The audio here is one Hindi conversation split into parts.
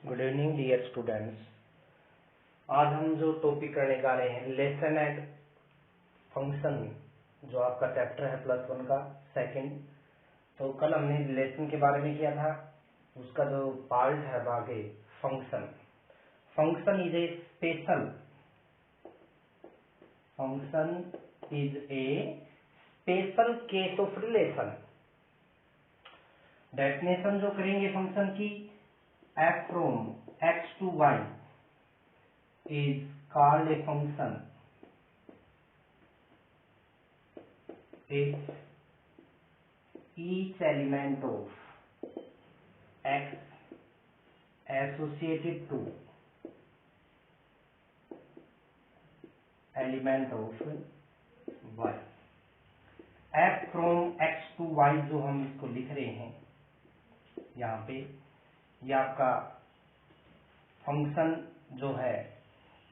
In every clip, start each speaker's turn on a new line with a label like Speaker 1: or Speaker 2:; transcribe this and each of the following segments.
Speaker 1: Good evening dear students. आज हम जो टॉपिक करने जा रहे हैं लेसन एंड फंक्शन, जो आपका चैप्टर है +1 का सेकंड। तो कल हमने रिलेशन के बारे में किया था, उसका जो पार्ट है आगे function. Function is a special case of relation. Definition जो करेंगे फंक्शन की, f from x to y is called a function if each element of x associated to element of y। f from x to y जो हम इसको लिख रहे हैं यहाँ पे, ये आपका फंक्शन जो है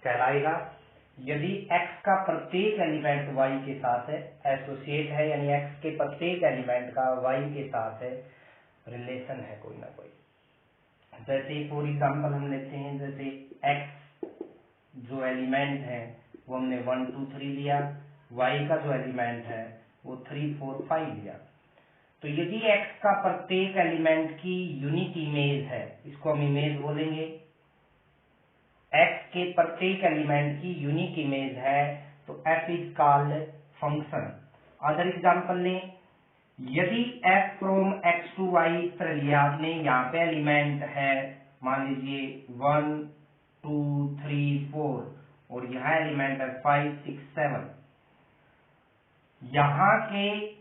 Speaker 1: कहलाएगा यदि x का प्रत्येक एलिमेंट y के साथ है, एसोसिएट है, यानी x के प्रत्येक एलिमेंट का y के साथ है, रिलेशन है कोई ना कोई। जैसे फॉर एग्जांपल हम लेते हैं, जैसे x जो एलिमेंट है वो हमने 1 2 3 लिया, y का जो एलिमेंट है वो 3 4 5 लिया। तो यदि x का प्रत्येक एलिमेंट की यूनिक इमेज है, इसको हम इमेज बोलेंगे, x के प्रत्येक एलिमेंट की यूनिक इमेज है, तो f is called function. Other example लें, यदि f from x to y इस तरह लिया आपने, यहाँ पे एलिमेंट है मान लीजिए 1 2 3 4 और यहाँ एलिमेंट है 5 6 7। यहाँ के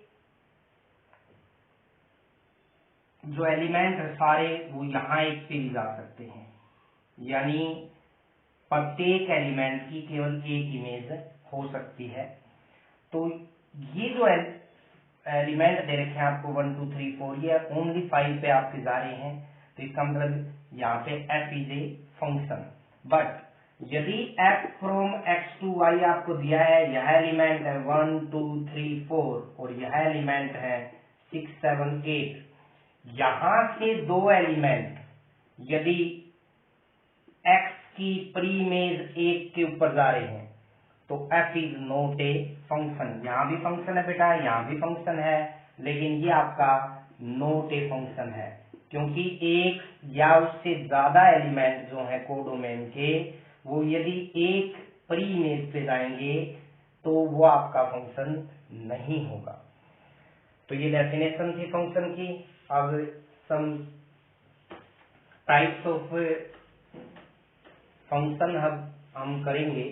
Speaker 1: जो एलिमेंट है सारे वो यहाँ एक पे ला सकते हैं, यानी प्रत्येक एलिमेंट की केवल एक इमेज हो सकती है। तो ये जो एलिमेंट दे रखे हैं आपको 1 2 3 4, ये ओनली 5 पे आपके जा रहे हैं, तो इसका मतलब यहाँ पे f is a function. But यदि f from x to y आपको दिया है, यह एलिमेंट है 1 2 3 4 और यह एलिमेंट है 6 7 8, यहाँ से दो एलिमेंट यदि x की प्री इमेज एक के ऊपर जा रहे हैं तो f is not a function. यहाँ भी फंक्शन है बेटा, यहाँ भी फंक्शन है, लेकिन ये आपका नॉट ए फंक्शन है, क्योंकि एक या उससे ज्यादा एलिमेंट जो है कोडोमेन के, वो यदि एक प्री इमेज पे जाएंगे तो वो आपका फंक्शन नहीं होगा। तो ये डेफिनेशन थी फंक्शन की। अब सम टाइप्स ऑफ फंक्शन हम करेंगे।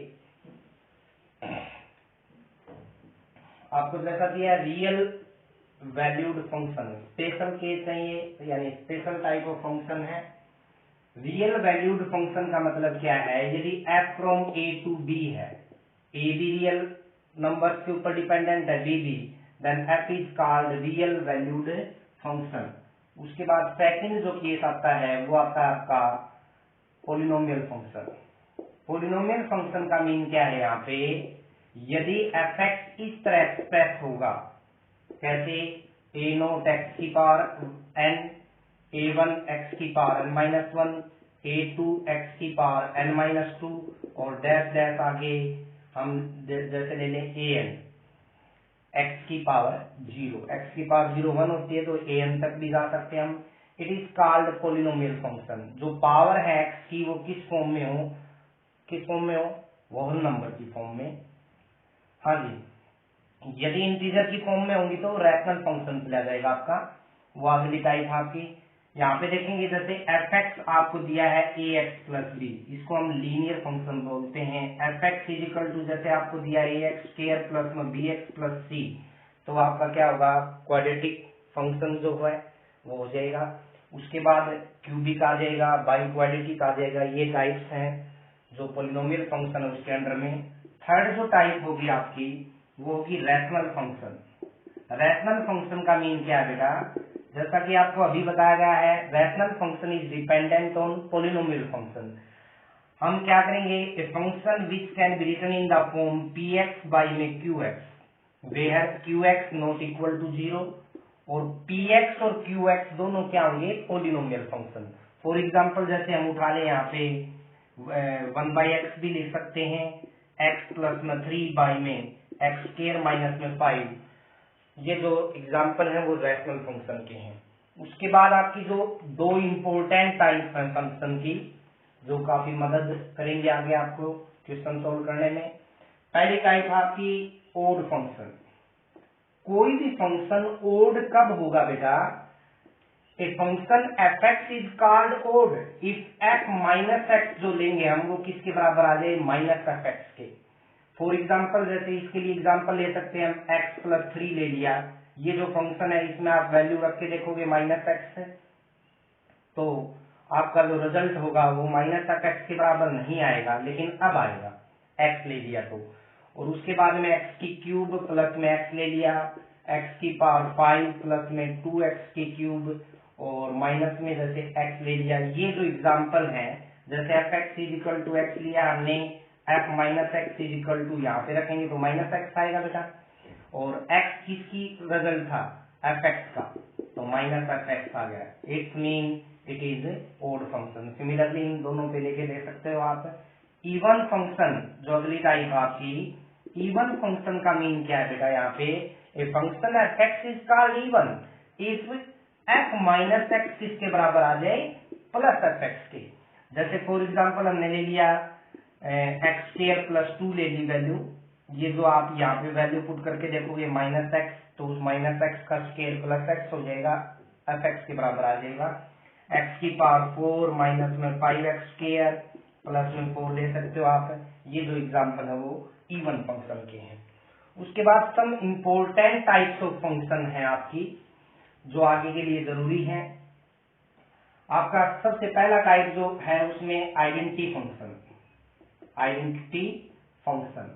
Speaker 1: आपको जैसा दिया real valued function, special case है ये, यानी स्पेशल टाइप ऑफ फंक्शन है। रियल वैल्यूड फंक्शन का मतलब क्या है, यदि f from a to b है, a भी रियल नंबर के ऊपर डिपेंडेंट है, b भी, then f is called real valued function. उसके बाद सेकंड जो केस आता है वो आता है आपका पोलिनोमियल फंक्शन। पोलिनोमियल फंक्शन का मीन क्या है यहाँ पे, यदि fx इस तरह एक्सप्रेस होगा, कैसे a0 x की पावर n, a1 x की power n minus 1, a2 x की पावर n माइनस 2 और डैश डैश आगे हम जैसे ले लें an x की पावर 0, x की पावर 0 1 होती है तो an तक भी जा सकते हैं हम। It is called polynomial function. जो पावर है x की वो किस फॉर्म में हो, वो होल नंबर की फॉर्म में। हाँ जी, यदि इंटीजर की फॉर्म में होंगी तो रैशनल फंक्शन चला जाएगा आपका, वो अगली टाइप आपकी। यहाँ पे देखेंगे जैसे fx आपको दिया है ax प्लस b, इसको हम लीनियर फंक्शन बोलते हैं। fx इज इक्वल टू जैसे आपको दिया ax स्क्वायर प्लस में bx प्लस c, तो आपका क्या होगा, क्वाड्रेटिक फंक्शन जो है वो हो जाएगा। उसके बाद क्यूबिक आ जाएगा, बाई क्वाड्रेटिक आ जाएगा। ये टाइप्स हैं जो पोलिनोमियल फंक्शन है उसके अंडर में। थर्ड जो टाइप होगी आपकी वो होगी रैशनल फंक्शन। रैशनल फंक्शन का मीन क्या है बेटा, जैसा कि आपको अभी बताया गया है, rational function is dependent on polynomial function. हम क्या करेंगे, a function which can be written in the form px by में qx, where qx not equal to 0, और px और qx दोनों क्या होंगे, पोलिनोमियल फंक्शन। फॉर एग्जाम्पल जैसे हम उठा लें यहाँ पे 1/x भी लिख सकते हैं, x प्लस में 3 में एक्स स्क्वायर माइनस में 5, ये जो एग्जाम्पल है वो रैशनल फंक्शन के हैं। उसके बाद आपकी जो दो इम्पोर्टेंट टाइप है फंक्शन की जो काफी मदद करेंगे आगे आपको क्वेश्चन सोल्व करने में। पहली टाइप है आपकी ओड फंक्शन। कोई भी फंक्शन ओड कब होगा बेटा? A function fx is called odd if f minus x जो लेंगे हम वो किसके बराबर आ जाए? माइनस एफ एक्स के। फॉर एग्जाम्पल जैसे इसके लिए एग्जाम्पल ले सकते हैं हम, x प्लस 3 ले लिया, ये जो फंक्शन है इसमें आप वैल्यू रख के देखोगे माइनस एक्स है, तो आपका जो रिजल्ट होगा वो माइनस एक्स के बराबर नहीं आएगा, लेकिन अब आएगा x ले लिया तो। और उसके बाद में x की क्यूब प्लस में x ले लिया, x की पावर 5 प्लस में 2x की क्यूब और माइनस में जैसे x ले लिया। ये जो एग्जाम्पल है जैसे f x is equal to x लिया हमने, f minus x is equal to यहाँ पे रखेंगे तो माइनस एक्स आएगा बेटा, और x किसकी रिजल्ट था? एफ एक्स का, तो माइनस एफ एक्स आ गया। It's mean it is odd function. Similarly इन दोनों पे लेके दे सकते हो आप। इवन फंक्शन जो अगली टाइप आपकी, इवन फंक्शन का मीन क्या है बेटा? यहाँ पे a function F x is called even if F minus x किसके बराबर आ जाए? प्लस एफ एक्स के। जैसे फॉर एग्जाम्पल हमने ले लिया एक्स स्क्वायर प्लस 2 ले ली वैल्यू, ये जो आप यहाँ पे वैल्यू पुट करके देखोगे माइनस एक्स, तो उस माइनस एक्स का स्क्वायर प्लस एक्स हो जाएगा, एफ एक्स के बराबर आ जाएगा। एक्स की पावर 4 माइनस में 5x स्क्वायर प्लस में 4 ले सकते हो आप। ये जो एग्जाम्पल है वो इवन फंक्शन के हैं। उसके बाद some important types of function है आपकी जो आगे के लिए जरूरी है। आपका सबसे पहला टाइप जो है उसमें आइडेंटिटी फंक्शन। आइडेंटिटी फंक्शन,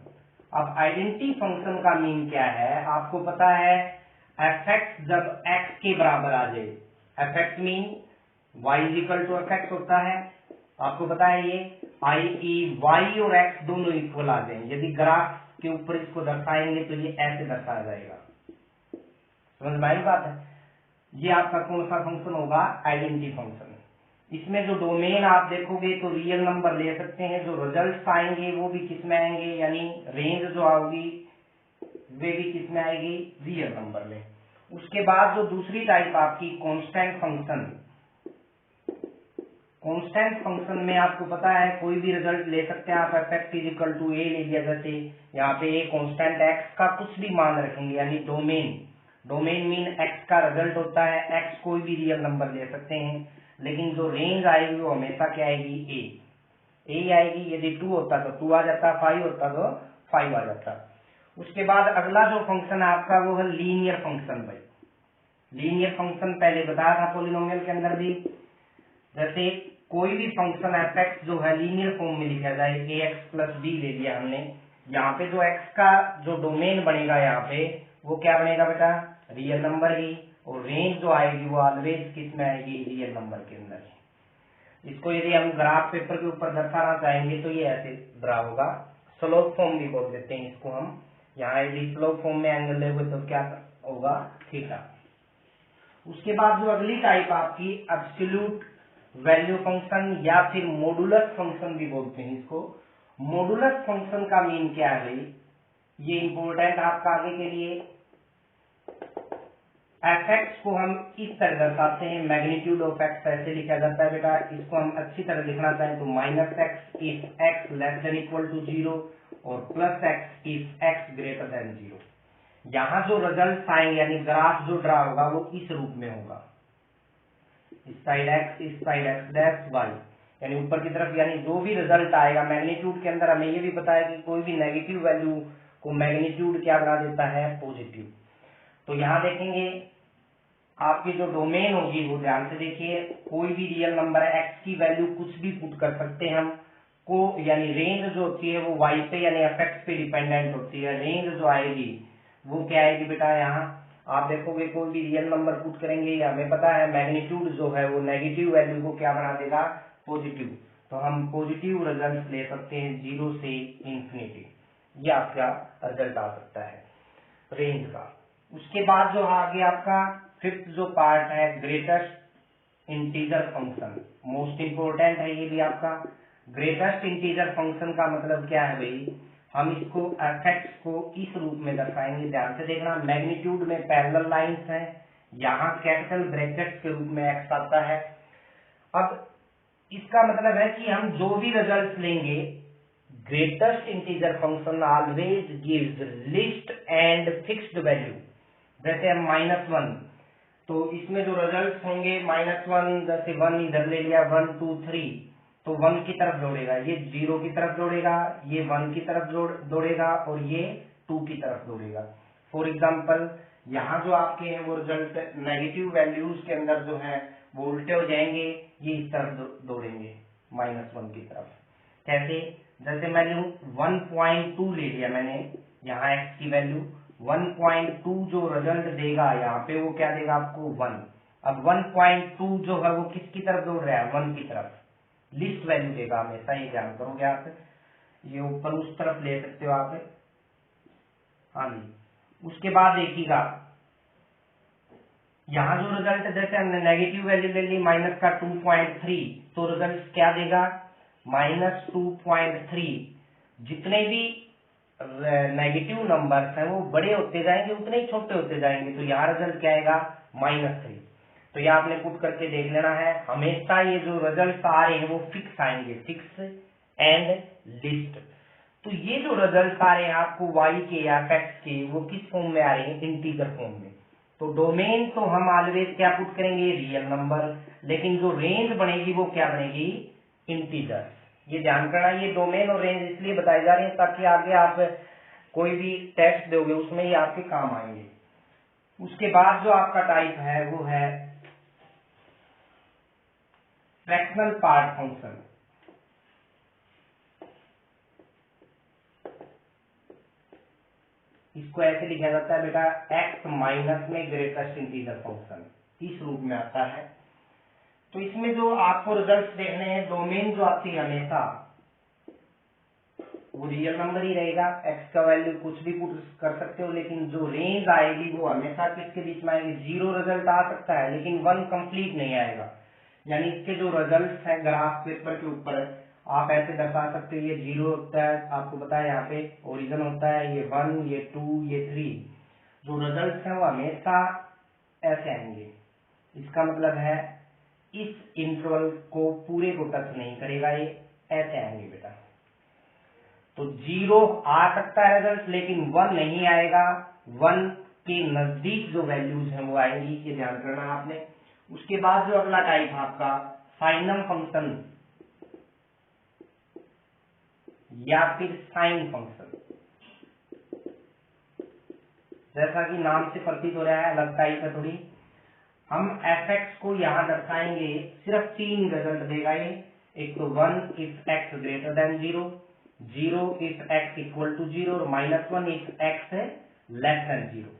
Speaker 1: अब आइडेंटिटी फंक्शन का मीन क्या है? आपको पता है एफ एक्स जब एक्स के बराबर आ जाए, f x mean y is equal to f x होता है, आपको पता है ये आई वाई और एक्स दोनों इक्वल आ जाए। यदि ग्राफ के ऊपर इसको दर्शाएंगे तो ये ऐसे दर्शाया जाएगा। समझ में आई बात है? ये आपका कौन सा फंक्शन होगा? Identity function. इसमें जो डोमेन आप देखोगे तो रियल नंबर ले सकते हैं, जो रिजल्ट्स आएंगे वो भी किस में आएंगे, यानी रेंज जो आएगी वे भी किस में आएगी? रियल नंबर में। उसके बाद जो दूसरी टाइप आपकी कांस्टेंट फंक्शन। कांस्टेंट फंक्शन में आपको पता है कोई भी रिजल्ट ले सकते हैं आप, F x is equal to A ले लिया, जैसे यहाँ पे ए कांस्टेंट एक्स का कुछ भी मान रखेंगे, यानी डोमेन। डोमेन मीन एक्स का रिजल्ट होता है, एक्स कोई भी रियल नंबर ले सकते हैं, लेकिन जो रेंज आएगी वो हमेशा क्या आएगी? ए आएगी। यदि 2 होता तो 2 आ जाता, 5 होता तो 5 आ जाता। उसके बाद अगला जो फंक्शन है आपका वो है लीनियर फंक्शन। भाई लीनियर फंक्शन पहले बताया था पॉलिनोमियल के अंदर भी, जैसे कोई भी फंक्शन एफ एक्स जो है लीनियर फॉर्म में लिखा जाए, ए एक्स प्लस बी ले लिया हमने, यहाँ पे जो एक्स का जो डोमेन बनेगा यहाँ पे वो क्या बनेगा बेटा? रियल नंबर ही, और रेंज जो आएगी वो ऑलवेज किस में आएगी? रियल नंबर के अंदर। इसको यदि हम ग्राफ पेपर के ऊपर दर्शाना चाहेंगे तो ये ऐसे ड्रा होगा। स्लोप फॉर्म भी बोल देते हैं इसको हम। यहाँ यदि स्लोप फॉर्म में एंगल लेंगे तो क्या होगा? थीटा। उसके बाद जो अगली टाइप आपकी एब्सोल्यूट वैल्यू फंक्शन या फिर मॉडुलस फंक्शन भी बोलते हैं इसको। मॉडुलस फंक्शन का मीन क्या है भाई? ये इंपॉर्टेंट आपका आगे के लिए। एफ एक्स को हम इस तरह दर्शाते हैं, मैग्नीट्यूड ऑफ एक्स ऐसे लिखा जाता है बेटा। इसको हम अच्छी तरह लिखना चाहें तो minus x if x less than equal to 0 और plus x if x greater than 0। यहाँ जो रिजल्ट आएंगे यानी ग्राफ जो ड्रा होगा वो इस रूप में होगा, इस साइड एक्स, इस साइड एक्स डैश वाई, यानी ऊपर की तरफ, यानी जो भी रिजल्ट आएगा मैग्नीट्यूड के अंदर। हमें ये भी पता है कि कोई भी नेगेटिव वैल्यू को मैग्नीट्यूड क्या बना देता है? पॉजिटिव। तो यहाँ देखेंगे आपकी जो डोमेन होगी वो ध्यान से देखिए, कोई भी रियल नंबर है, एक्स की वैल्यू कुछ भी पुट कर सकते हैं हम को, यानी रेंज जो होती है वो वाई पे यानी एफ एक्स पे डिपेंडेंट होती है। रेंज जो आएगी वो क्या आएगी बेटा? यहाँ आप देखोगे कोई भी रियल नंबर पुट करेंगे, हमें पता है मैग्नीट्यूड जो है वो नेगेटिव वैल्यू को क्या बना देगा? पॉजिटिव। तो हम पॉजिटिव रिजल्ट ले सकते हैं 0 से इंफिनिटी, ये आपका रिजल्ट आ सकता है रेंज का। उसके बाद जो आगे आपका फिफ्थ जो पार्ट है greatest integer function, most important है ये भी आपका। ग्रेटेस्ट इंटीजर फंक्शन का मतलब क्या है भाई, हम इसको एफएक्स को इस रूप में दर्शाएंगे, ध्यान से देखना। मैग्नीट्यूड में पैरेलल लाइंस हैं, यहाँ कैपिटल ब्रैकेट के रूप में एक्स आता है। अब इसका मतलब है कि हम जो भी रिजल्ट लेंगे, greatest integer function always gives list and fixed value. जैसे हम -1, तो इसमें जो रिजल्ट होंगे -1, जैसे 1 इधर ले लिया, 1 2 3, तो 1 की तरफ दौड़ेगा, ये 0 की तरफ दौड़ेगा, ये 1 की तरफ दौड़ेगा और ये 2 की तरफ दौड़ेगा। फॉर एग्जाम्पल यहाँ जो आपके हैं वो रिजल्ट नेगेटिव वैल्यूज के अंदर जो है वो उल्टे हो जाएंगे, ये इस तरफ दौड़ेंगे -1 की तरफ। कैसे, जैसे मैंने 1.2 ले लिया मैंने, यहाँ x की वैल्यू 1.2 जो रिजल्ट देगा यहाँ पे वो क्या देगा आपको 1। अब 1.2 जो है वो किसकी तरफ दौड़ रहा है, 1 की तरफ, लिस्ट वैल्यू देगा हमेशा, ये ध्यान करोगे आप। ये ऊपर उस तरफ ले सकते हो आप, हाँ जी। उसके बाद देखिएगा यहाँ जो रिजल्ट, जैसे हमने नेगेटिव वैल्यू ले ली -2.3, तो रिजल्ट क्या देगा -2.3। जितने भी नेगेटिव नंबर्स हैं वो बड़े होते जाएंगे, उतने ही छोटे होते जाएंगे, तो यहाँ रिजल्ट क्या आएगा -3। तो ये आपने पुट करके देख लेना है। हमेशा ये जो रिजल्ट आ रहे हैं वो फिक्स आएंगे, फिक्स एंड लिस्ट। तो ये जो रिजल्ट आ रहे हैं आपको y के या फैक्ट्स के, वो किस फॉर्म में आ रहे हैं, इंटीजर फॉर्म में। तो डोमेन तो हम ऑलवेज क्या पुट करेंगे, रियल नंबर, लेकिन जो रेंज बनेगी वो क्या बनेगी, इंटीजर। ये ध्यान करना, ये डोमेन और रेंज इसलिए बताई जा रही है ताकि आगे आप कोई भी टेस्ट दोगे उसमें ये आपके काम आएंगे। उसके बाद जो आपका टाइप है वो है फ्रैक्शनल पार्ट फंक्शन। इसको ऐसे लिखा जाता है बेटा, x माइनस में ग्रेटेस्ट इंटीजर फंक्शन, इस रूप में आता है। तो इसमें जो आपको रिजल्ट्स देखने हैं, डोमेन जो आपकी हमेशा वो रियल नंबर ही रहेगा, x का वैल्यू कुछ भी पुट कर सकते हो, लेकिन जो रेंज आएगी वो हमेशा किसके बीच में आएगी, 0 रिजल्ट आ सकता है लेकिन 1 कंप्लीट नहीं आएगा। यानी इसके जो रिजल्ट्स है ग्राफ पेपर के ऊपर आप ऐसे दर्शा सकते हो, ये 0 होता है, आपको पता है यहाँ पे ओरिजिन होता है, ये 1, ये 2, ये 3। जो रिजल्ट्स हैं वो हमेशा ऐसे आएंगे। इसका मतलब है इस इंटरवल को पूरे को टच नहीं करेगा, ये ऐसे आएंगे बेटा। तो 0 आ सकता है रिजल्ट, लेकिन 1 नहीं आएगा, 1 के नजदीक जो वैल्यूज हैं वो आएंगी, ये ध्यान करना आपने। उसके बाद जो अगला टाइप आपका साइनम फंक्शन या फिर साइन फंक्शन, जैसा कि नाम से प्रतीत हो रहा है, अलग टाइप है थोड़ी। हम fx को यहाँ दर्शाएंगे, सिर्फ 3 रिजल्ट देगा ये। एक तो 1 if x greater than 0, 0 if x equal to 0 और -1 इफ x लेस देन 0।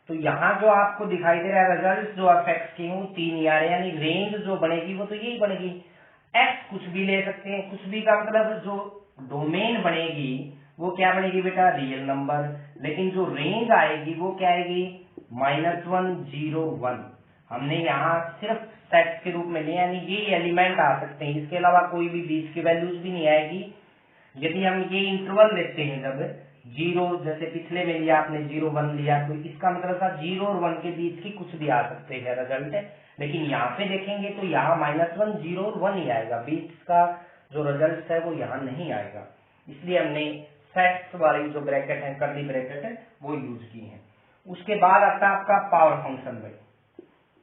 Speaker 1: तो यहाँ जो आपको दिखाई दे रहा है रिजल्ट जो fx के हों 3 ही आ रहे हैं, यानी रेंज जो बनेगी वो तो यही बनेगी। x कुछ भी ले सकते हैं, कुछ भी का मतलब जो डोमेन बनेगी वो क्या बनेगी बेटा, रियल नंबर, लेकिन जो रेंज आएगी वो क्या आएगी, -1 0 1। हमने यहाँ सिर्फ सेट के रूप में लिया, यानी ये एलिमेंट आ सकते हैं, इसके अलावा कोई भी बीच की वैल्यूज भी नहीं आएगी। यदि हम ये इंटरवल लेते हैं, जब 0 जैसे पिछले में लिया आपने 0 1 लिया, तो इसका मतलब था 0 और 1 के बीच की कुछ भी आ सकते हैं रिजल्ट, लेकिन यहाँ पे देखेंगे तो यहाँ -1 0 और 1 ही आएगा, बीच का जो रिजल्ट है वो यहाँ नहीं आएगा। इसलिए हमने सेट्स वाली जो ब्रैकेट है, कर्ली ब्रैकेट है, वो यूज की है। उसके बाद आता है आपका पावर फंक्शन। भाई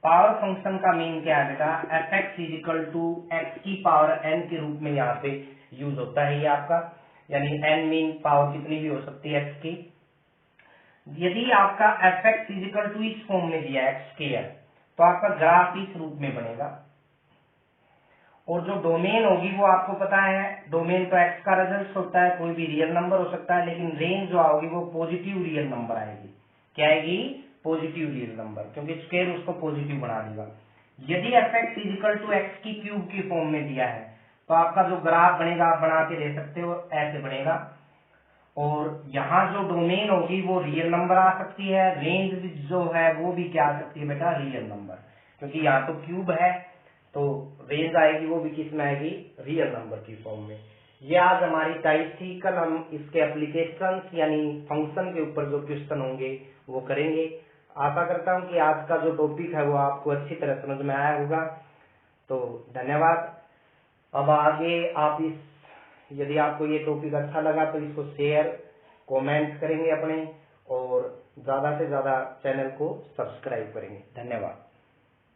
Speaker 1: पावर फंक्शन का मीन क्या है बेटा, fx इक्वल टू एक्स की पावर n के रूप में यहाँ पे यूज होता है ये आपका, यानी n मीन पावर कितनी भी हो सकती है x की। यदि आपका fx इक्वल टू इस फॉर्म में दिया x स्क्वायर, तो आपका ग्राफ इस रूप में बनेगा। और जो डोमेन होगी वो आपको पता है, डोमेन तो x का रिजल्ट होता है, कोई भी रियल नंबर हो सकता है, लेकिन रेंज जो आओगी वो पॉजिटिव रियल नंबर आएगी। क्या आएगी, पॉजिटिव रियल नंबर, क्योंकि स्क्वायर उसको पॉजिटिव बना देगा। यदि fx इक्वल टू एक्स की क्यूब की फॉर्म में दिया है, तो आपका जो ग्राफ बनेगा आप बना के दे सकते हो, ऐसे बनेगा। और यहाँ जो डोमेन होगी वो रियल नंबर आ सकती है, रेंज जो है वो भी क्या आ सकती है बेटा, रियल नंबर, क्योंकि यहाँ तो क्यूब है। तो रेंज आएगी वो भी किस में आएगी, रियल नंबर की फॉर्म में। ये आज हमारी टाइप थी। कल हम इसके एप्लीकेशंस यानी फंक्शन के ऊपर जो क्वेश्चन होंगे वो करेंगे। आशा करता हूं कि आज का जो टॉपिक है वो आपको अच्छी तरह समझ में आया होगा। तो धन्यवाद। अब आगे आप यदि आपको ये टॉपिक अच्छा लगा तो इसको शेयर कमेंट करेंगे अपने, और ज्यादा से ज्यादा चैनल को सब्सक्राइब करेंगे। धन्यवाद।